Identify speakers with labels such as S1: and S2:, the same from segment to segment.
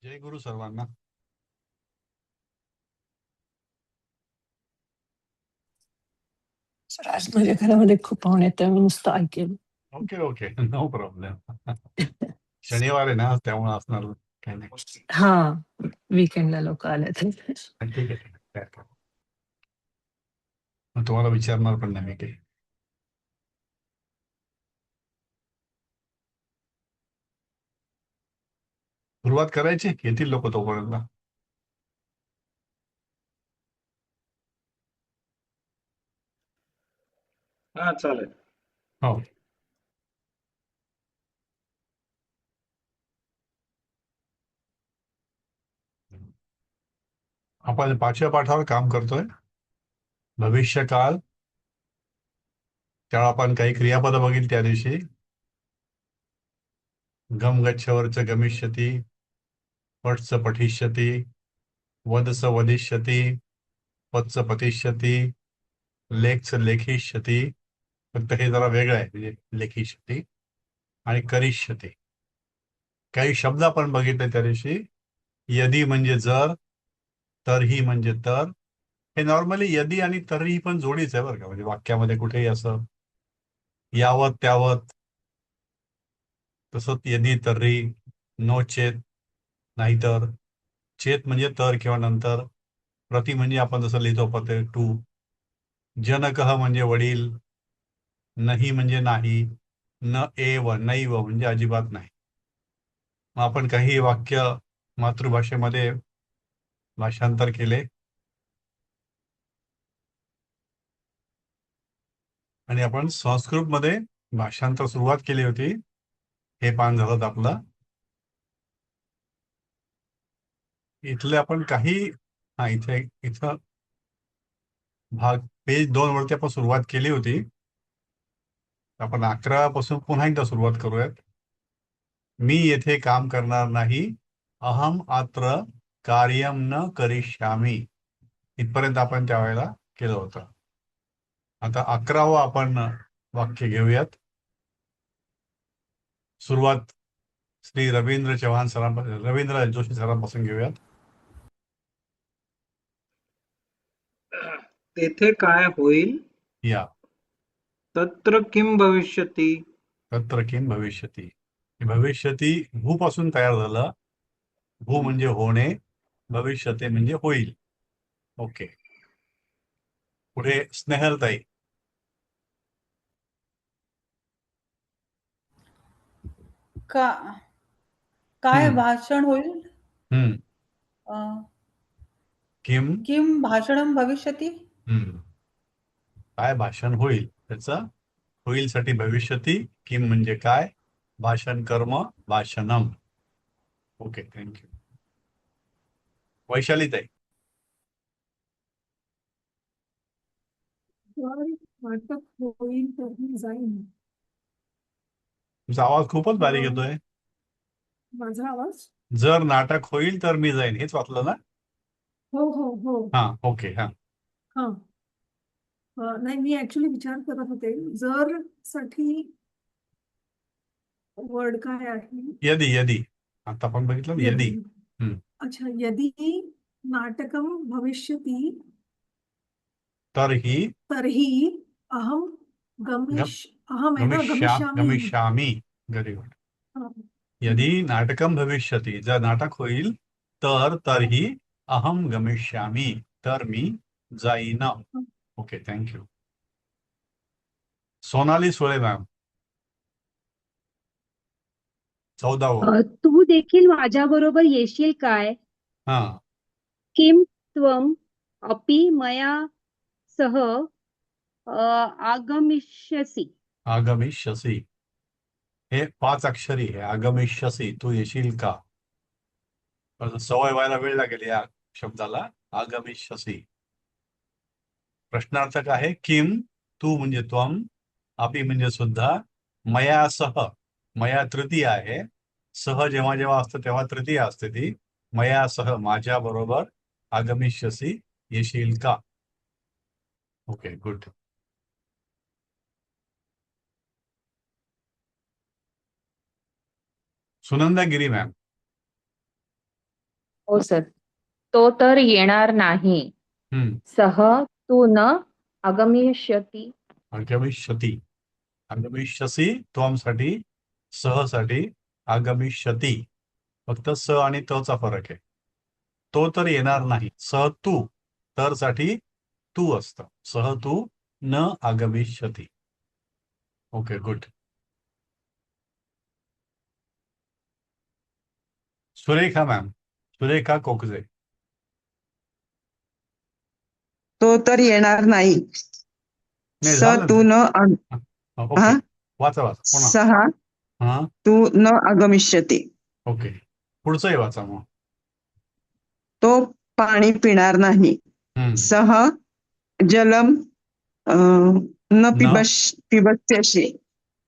S1: जय गुरु सर्वांना.
S2: सर आज माझ्या घरामध्ये खूप पाहुणे आहेत त्यामुळे नुसतं ऐकेल.
S1: Okay okay, no problem. शनिवार आहे ना, त्यामुळे असणार काही नाही.
S2: हा, वीकेंडला लोक आले तर.
S1: ठीक आहे, ठीक आहे, काय हरकत नाही. मग तुम्हाला विचारणार पण नाही मी काही. सुरुवात करायची, येतील लोक तोपर्यंत.
S3: हा चालेल.
S1: हो. आपण 5व्या पाठावर काम करतोय. भविष्यकाळ. तेव्हा आपण काही क्रियापद बघितली त्या दिवशी. गम गच्छवरच गमिष्यती, पटच पठिष्यती, वदस वदिष्यती, पतच पतिष्यती, लेखच लेखिष्यती. फक्त हे जरा वेगळं आहे, म्हणजे लेखिष्यती आणि करिष्यती. काही शब्द आपण बघितले त्या दिवशी. यदी म्हणजे जर, तरही म्हणजे तर. हे नॉर्मली यदी आणि तरीही पण जोडीच आहे बरं का, म्हणजे वाक्यामध्ये कुठेही असं यावत त्यावत. तसंच यदी तर्री, नो चेत नाहीतर. चेत म्हणजे तर किंवा नंतर. प्रति म्हणजे आपण जसं लिहितो पते टू. जनकः म्हणजे वडील. नाही म्हणजे नाही. न एव नैव म्हणजे अजिबात नाही. मग आपण काही वाक्य मातृभाषेमध्ये भाषांतर केले आणि आपण संस्कृतमध्ये भाषांतर सुरुवात केली होती. हे पान झालं आपलं. इथले आपण काही इथे इथं भाग पेज 2 वरती आपण सुरुवात केली होती. आपण 11 पासून पुन्हा एकदा सुरुवात करूयात. मी येथे काम करणार नाही. अहम अत्र कार्यम न करिष्यामी. इथपर्यंत आपण त्यावेळेला केलं होतं. आता 11वं आपण वाक्य घेऊयात. सुरुवात श्री रवींद्र चव्हाण रवींद्र जोशी सरांपासून घेऊयात.
S3: तेथे काय होईल?
S1: या.
S3: तत्र किम भविष्यति?
S1: तत्र किम भविष्यती. भविष्यती भू पासून तयार झालं. भू म्हणजे होणे, भविष्यते म्हणजे होईल. ओके. पुढे स्नेहलताई.
S4: का काय
S1: हम्म.
S4: भाषण होईल?
S1: हम्म.
S4: अं,
S1: किम.
S4: किम भाषणम भविष्यति?
S1: हम्म. काय भाषण होईल त्याचं. होईल साठी भविष्यती, किम म्हणजे काय, भाषण कर्म भाषणम. Okay, thank you. वैशालीताई.
S5: नाटक होईल तर मी जाईन.
S1: तुमचा आवाज खूपच बारीक येतोय.
S5: माझा आवाज?
S1: जर नाटक होईल तर मी जाईन, हेच वाचलं ना?
S5: हो हो हो.
S1: हा, ओके. हा.
S5: हा. नाही, मी ऍक्च्युली विचार करत होते जर साठी वर्ड काय आहे.
S1: यदी यदी. आता आपण बघितलं ना, यदी.
S5: यदि.
S1: हम्म.
S5: अच्छा, यदि नाटकम भविष्यति
S1: तरही
S5: तर्हि अहम
S1: गम
S5: अहम आहे ना, गमिष्यामी.
S1: गमिष्यामी. Very good.
S5: हा.
S1: यदि नाटकम भविष्यति, जर नाटक होईल तर तरही अहम गमिष्यामी, तर मी जाईन. Okay, thank you. Sonali Sule ma'am. 14वं.
S6: तू देखील माझ्याबरोबर येशील काय?
S1: हा.
S6: किम त्वम अपि मया सह आगमिष्यसि?
S1: आगमिष्यसी. हे 5 अक्षरी आहे. आगमिष्यसी, तू येशील का. पण सवय व्हायला वेळ लागेल या शब्दाला. आगमिष्यसी. प्रश्नार्थक आहे किम, तू म्हणजे त्वम, अपि म्हणजे सुद्धा, मया सह, मया तृतीय आहे. सह जेव्हा जेव्हा असतं तेव्हा तृतीय असते ती. मया सह माझ्या बरोबर, आगमिष्यसी येशील का. Okay, good. Sunanda Giri ma'am.
S7: हो सर. तो तर येणार नाही. सह तू न आगमिष्यति.
S1: आगमिष्यति. आगमिष्यसि त्वमसाठी, सहसाठी, आगमिष्यति. फक्त स आणि त चा फरक आहे. तो तर येणार नाही. सह तू, तर साठी तू असतं. सह तू न आगमिष्यति. Okay, good. Surekha ma'am. Surekha Kokje.
S8: तो तर येणार नाही.
S1: नाही,
S8: स
S1: झालं
S8: तू
S1: ना.
S8: न
S1: ओके,
S8: हा?
S1: वाचा पुन्हा.
S8: सहा
S1: हा,
S8: तू न आगमिष्यति.
S1: ओके. पुढचंही वाचा मग.
S8: तो पाणी पिणार नाही. सह जलम न पिबस्यसि.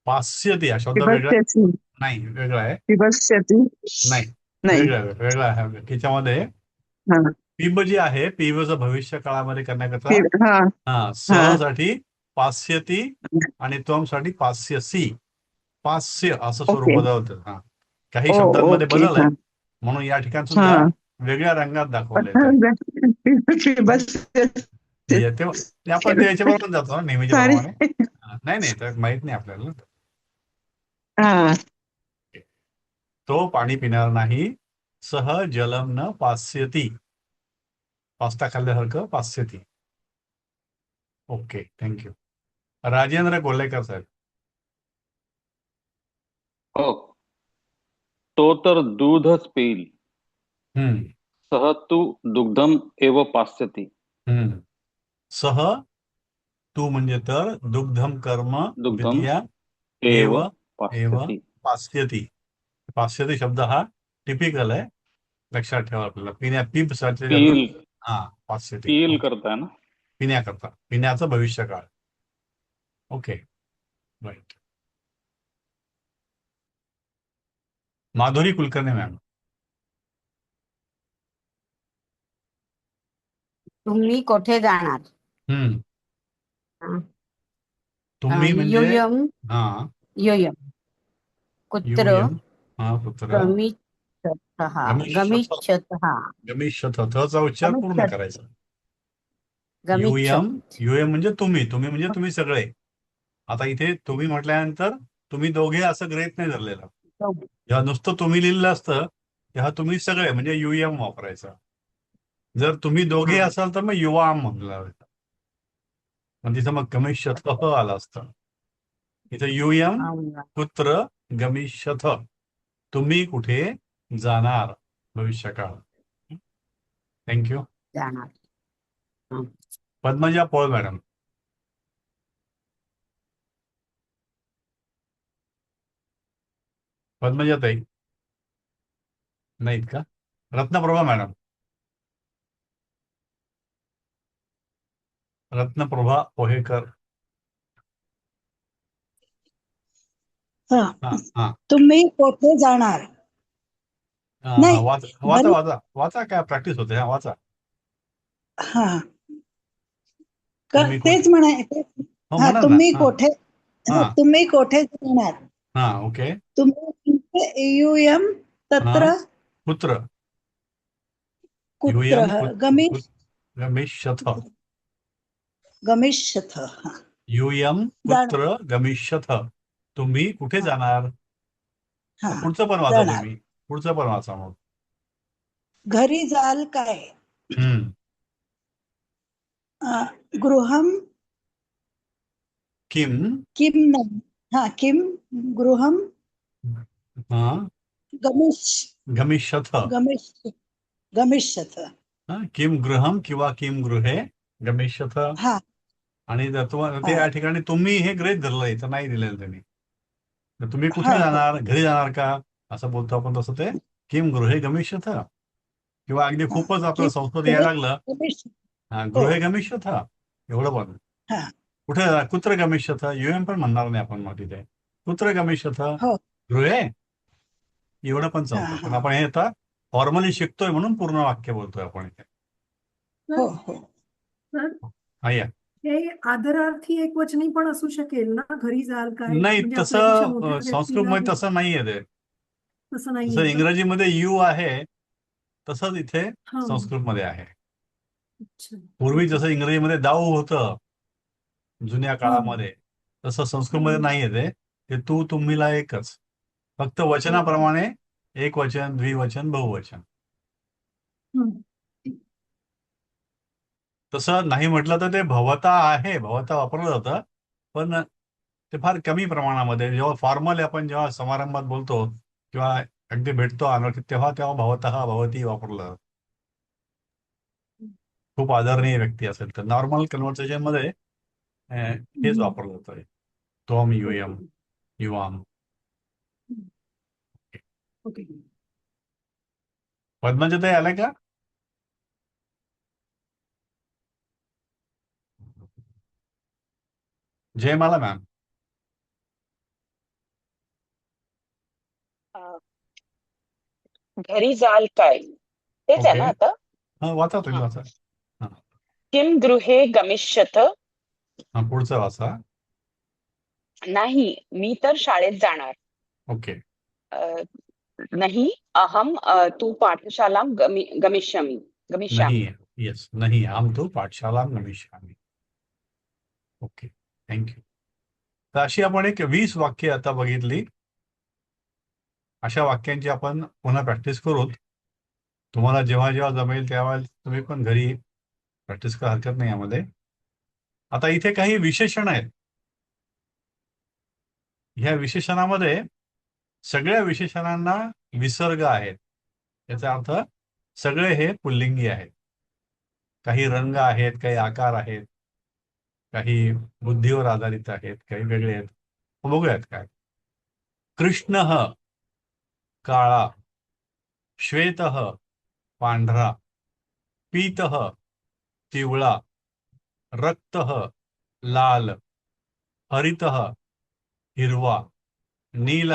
S1: पास्यती हा शब्द वेगळा
S8: पिबस्यसि.
S1: नाही, वेगळा आहे.
S8: पिबस्यति
S1: नाही,
S8: नाही.
S1: वेगळा आहे. त्याच्यामध्ये
S8: हा
S1: पिब जे आहे, पिबचं भविष्य काळामध्ये करण्याकरता
S8: हा
S1: सहसाठी पास्यती आणि त्वमसाठी पास्यसी. पास्य असं स्वरूप
S8: ओके.
S1: बदलतं. हा, काही शब्दांमध्ये
S8: ओके.
S1: बदल
S8: हा
S1: आहे, म्हणून या ठिकाणी सुद्धा
S8: हा
S1: वेगळ्या रंगात दाखवले ते. ते आपण याच्याबरोबर जातो ना नेहमीच्या
S8: सॉरी.
S1: प्रमाणे. नाही तर माहित नाही आपल्याला.
S8: हा
S1: तो पाणी पिणार नाही. सह जलम न पास्यती. पास्ता खाल्ल्यासारखं पास्यती. Okay, thank you. राजेंद्र कोल्हेकर साहेब.
S9: हो. तो तर दूधच पिईल. सह तू दुग्धम एव पास्यति.
S1: सह तू म्हणजे तर, दुग्धम कर्म
S9: दुग्धम
S1: द्वितीया
S9: एव
S1: एव
S9: पास्यति.
S1: पास्यती. पास्यती शब्द हा टिपिकल आहे, लक्षात ठेवा आपल्याला. पिण्यासाठी
S9: पील
S1: हा पास्यती.
S9: पील करताय ना.
S1: पिण्याकरता, पिण्याचं भविष्यकाळ. Okay, right. Madhuri Kulkarni ma'am.
S10: तुम्ही कोठे जाणार?
S1: तुम्ही म्हणजे
S10: यूयम
S1: हा
S10: यूयम कुत्र
S1: यूयम हा पुत्र
S10: गमिष्यतः
S1: गमिष्यतः.
S10: गमिष्यतः
S1: थचा उच्चार पूर्ण करायचा. यूयम म्हणजे तुम्ही म्हणजे तुम्ही सगळे. आता इथे तुम्ही म्हटल्यानंतर तुम्ही दोघे असं गृहीत नाही धरलेलं. जेव्हा नुसतं तुम्ही लिहिलेलं असतं तेव्हा तुम्ही सगळे म्हणजे यूएम वापरायचं. जर तुम्ही दोघे असाल तर मग युवाम म्हणलं. मग तिथं मग गमिष्यथ आलं असतं. इथं यूएम कुत्र गमिष्यथ. तुम्ही कुठे जाणार भविष्यकाळ. थँक्यू.
S10: जाणार.
S1: पद्मजा पोळ मॅडम. पद्मजा ताई नाहीत का? रत्नप्रभा मॅडम. रत्नप्रभा पोहेकर.
S11: तुम्ही कोठे जाणार? नाही,
S1: वाचा काय प्रॅक्टिस होते. वाचा.
S11: हा तेच म्हणाय. तुम्ही कोठे जाणार?
S1: ओके.
S11: तुम्ही यूयम तत्र
S1: कुत्र गमिष्यथ. यूयम कुत्र गमिष्यथ. तुम्ही कुठे जाणार? पुढचं पण वाचा तुम्ही. पुढचं पण वाचा मग.
S11: घरी जाल काय? गृहम
S1: किम
S11: किम गृहम
S1: गमिष्यथ. किम गृहम किंवा किम गृहे गमिष्यथ. आणि ते या ठिकाणी तुम्ही हे गृहीत धरलंय तर नाही दिलेलं त्यांनी. तुम्ही कुठे जाणार? घरी जाणार का असं बोलतो आपण, तसं ते किम गृहे गमिष्यथ. किंवा अगदी खूपच आपलं संस्कृत यायला लागलं गृहे गमिष्यथ एवढं पण. कुठे कुत्र गमिष्यथ यूएम पण म्हणणार नाही आपण. मग तिथे कुत्र गमिष्यथ गृहे एवढं पण चालतं. पण आपण हे आता फॉर्मली शिकतोय म्हणून पूर्ण वाक्य बोलतोय आपण इथे.
S5: हे आदरार्थी एकवचनी पण असू शकेल ना? घरी जाल काय?
S1: नाही,
S5: म्हणजे
S1: तसं संस्कृत मध्ये तसं नाहीये ते.
S5: तसं नाही
S1: जसं इंग्रजीमध्ये यू आहे तसंच इथे
S5: हा.
S1: संस्कृतमध्ये आहे.
S5: अच्छा.
S1: पूर्वी जसं इंग्रजीमध्ये दाऊ होतं जुन्या काळामध्ये, तसं संस्कृतमध्ये नाही येते. ते तू तुम्हीला एकच, फक्त वचनाप्रमाणे एक वचन, द्विवचन, बहुवचन. तसं नाही म्हटलं तर ते भवता आहे, भवता वापरलं जातं, पण ते फार कमी प्रमाणामध्ये. जेव्हा फॉर्मल आपण जेव्हा समारंभात बोलतो किंवा अगदी भेटतो अनोळखी, तेव्हा तेव्हा भवतः भवती वापरलं जातं. खूप आदरणीय व्यक्ती असेल तर नॉर्मल कन्व्हर्सेशन मध्ये हेच वापरलं जातं. त्वम, यूयम, युवाम.
S5: ओके.
S1: पद्मजाताई आल्या का? जयमाला मॅम.
S8: घरी जाल काय, तेच आहे ना
S1: ओके.
S8: आता.
S1: हा, वाचा तुम्ही वाचा.
S8: किम गृहे गमिष्यथ.
S1: पुढचं वाचा.
S8: नाही, मी तर शाळेत जाणार.
S1: ओके.
S8: नाही अहम तू पाठशालां गमिष्यामि.
S1: नाही, येस, नाही अहम तु पाठशालां गमिष्यामि. Okay, thank you. तर अशी आपण एक 20 वाक्य आता बघितली. अशा वाक्यांची आपण पुन्हा प्रॅक्टिस करूत. तुम्हाला जेव्हा जेव्हा जमेल तेव्हा तुम्ही पण घरी प्रॅक्टिस करा, हरकत नाही यामध्ये. आता इथे काही विशेषण आहेत. ह्या विशेषणामध्ये सगळ्या विशेषणांना विसर्ग आहेत. याचा अर्थ सगळे हे पुल्लिंगी आहेत. काही रंग आहेत, काही आकार आहेत, काही बुद्धीवर आधारित आहेत, काही वेगळे आहेत. बघूयात काय. कृष्ण काळा, श्वेत पांढरा, पीत पिवळा, रक्त लाल, हरित हिरवा, नील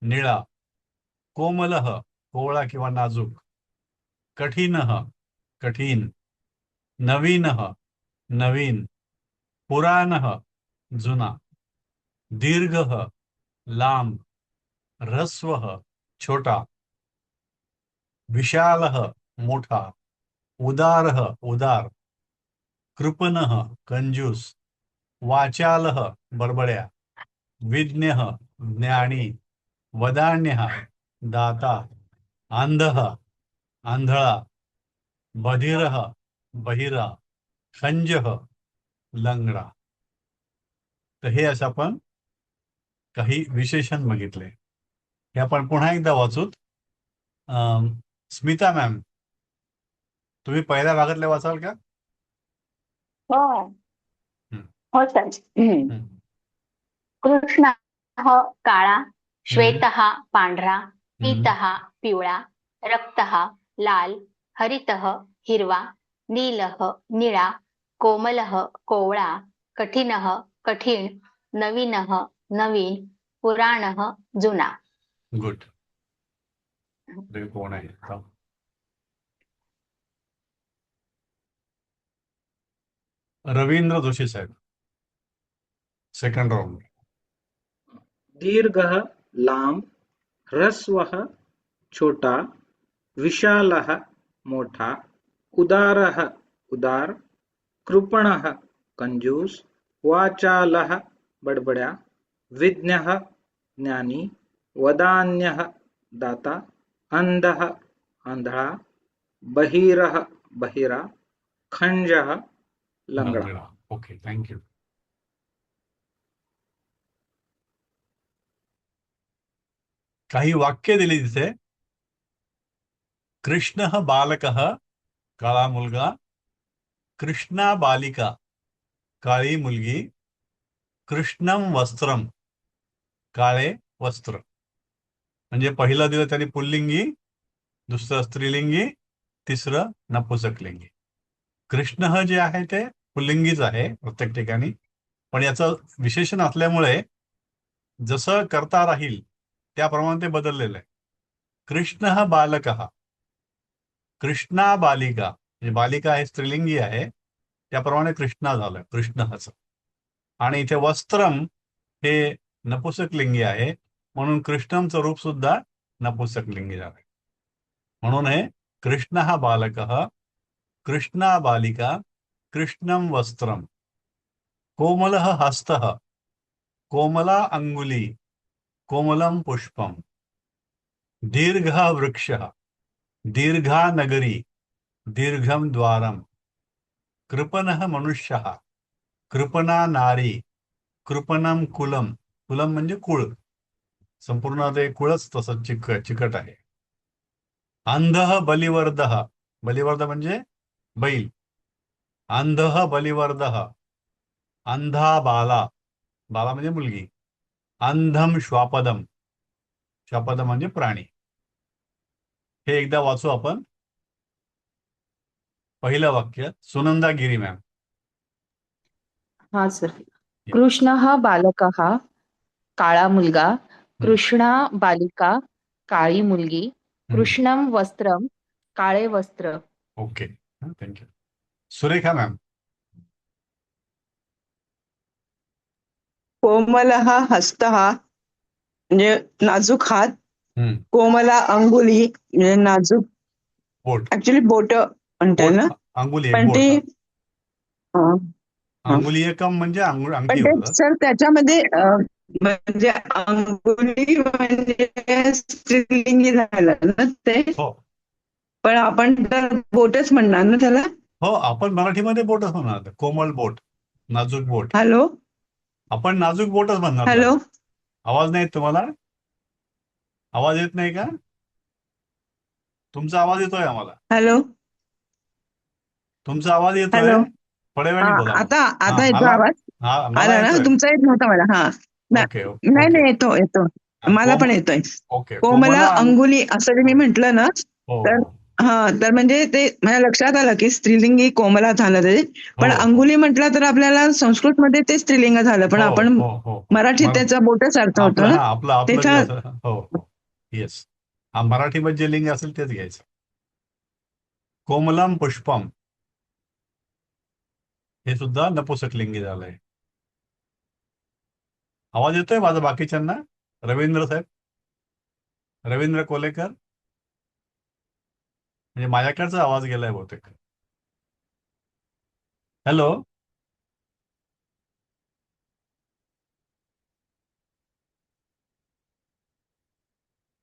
S1: निळा, कोमल कोवळा किंवा नाजूक, कठीण कठीण, नवीन नवीन, पुराण जुना, दीर्घ लांब, ह्रस्व छोटा, विशाल मोठा, उदार उदार, कृपण कंजूस, वाचाल बडबड्या, विज्ञ ज्ञानी, वदान्य दाता, अंध आंधळा, बधिर बहिरा, खंज लंगडा. तर हे असं आपण काही विशेषण बघितले. हे आपण पुन्हा एकदा वाचूत. स्मिता मॅम, तुम्ही पहिल्या भागातले वाचाल का?
S7: हो सर. कृष्ण काळा, श्वेत पांढरा, पीत पिवळा, रक्त लाल, हरित हिरवा, नील निळा, कोमल कोवळा, कठीण कठीण, नवीन नवीन, पुराण जुना.
S1: गुड. कोण आहे? रवींद्र जोशी साहेब, सेकंड राउंड.
S3: दीर्घ लांब, ह्रस्व छोटा, विशाल मोठा, उदार उदार, कृपण कंजूस, वाचाल बडबड्या, विज्ञ ज्ञानी, वदान्य दाता, अंध आंधळा, बहिर बहिरा, खंज लंगडा.
S1: Okay, thank you. काही वाक्य दिली तिथे. कृष्ण बालक, काळा मुलगा, कृष्णा बालिका, काळी मुलगी, कृष्णम वस्त्रम, काळे वस्त्र. म्हणजे पहिलं दिलं त्यांनी पुल्लिंगी, दुसरं स्त्रीलिंगी, तिसरं नपुंसकलिंगी. कृष्ण जे आहे ते पुल्लिंगीच आहे प्रत्येक ठिकाणी, पण याचं विशेषण असल्यामुळे जसं करता राहील त्याप्रमाणे ते बदललेलं आहे. कृष्ण बालक, कृष्णा बालिका, म्हणजे बालिका आहे स्त्रीलिंगी आहे, त्याप्रमाणे कृष्णा झालं कृष्णचं. आणि इथे वस्त्रम हे नपुंसकलिंगी आहे, म्हणून कृष्णमचं रूप सुद्धा नपुंसकलिंगी झालंय. म्हणून हे कृष्ण बालक, कृष्णा बालिका, कृष्णं वस्त्रम, कोमल हस्त, कोमला अंगुली, कोमलम पुष्पम, दीर्घ वृक्ष, दीर्घा नगरी, दीर्घम द्वारम, कृपण मनुष्य, कृपणा नारी, कृपणम कुलम. कुलम म्हणजे कुळ, संपूर्ण ते कुळच तसं चिकट आहे. अंध बलिवर्द, बलिवर्द म्हणजे बैल. अंध बलिवर्द, अंधा बाला, बाला म्हणजे मुलगी. अंधम श्वापदम, श्वापदम म्हणजे प्राणी. हे एकदा वाचू आपण. पहिलं वाक्य सुनंदा गिरी मॅम.
S7: हा सर. कृष्ण बालक, काळा मुलगा, कृष्णा बालिका, काळी मुलगी, कृष्णम वस्त्रम, काळे वस्त्र.
S1: Okay, thank you. सुरेखा मॅम.
S12: कोमलः हस्तः म्हणजे नाजूक हात, कोमला अंगुली म्हणजे नाजूक
S1: बोट,
S12: ऍक्च्युली बोट म्हणताय ना,
S1: अंगुली
S12: पण ती
S1: अंगुलीयकम म्हणजे अंगठी
S12: पण ते
S1: होतं.
S12: सर त्याच्यामध्ये म्हणजे अंगुली म्हणजे स्त्रीलिंगी झालं ना ते, पण आपण तर बोटच म्हणणार ना त्याला.
S1: हो, आपण मराठीमध्ये बोटच म्हणणार, कोमल बोट, नाजूक बोट.
S12: हॅलो,
S1: आपण नाजूक बोटच म्हणणार.
S12: हॅलो,
S1: आवाज नाही तुम्हाला? आवाज येत नाही का? तुमचा आवाज येतोय आम्हाला.
S12: हॅलो,
S1: तुमचा आवाज येतोय.
S12: हॅलो.
S1: थोड्या वेळाने बोला.
S12: आता येतो आवाज. आला ना, तुमचा येत नव्हता मला. नाही येतो. मला पण येतोय. कोमला अंगुली असं जे मी म्हंटल ना, तर तर म्हणजे ते माझ्या लक्षात आलं की स्त्रीलिंगी कोमला झालं ते, पण अंगुली म्हटलं तर आपल्याला संस्कृत मध्ये ते स्त्रीलिंग झालं, पण आपण मराठीत त्याचा बोटच अर्थ होतो ना.
S1: हो, येस. मराठीमध्ये जे लिंग असेल तेच घ्यायचं. कोमलम पुष्पम हे सुद्धा नपुंसकलिंगी झालंय. आवाज येतोय माझा बाकीच्यांना? रवींद्र साहेब, रवींद्र कोलेकर, म्हणजे माझ्याकडचा आवाज गेलाय बहुतेक. हॅलो.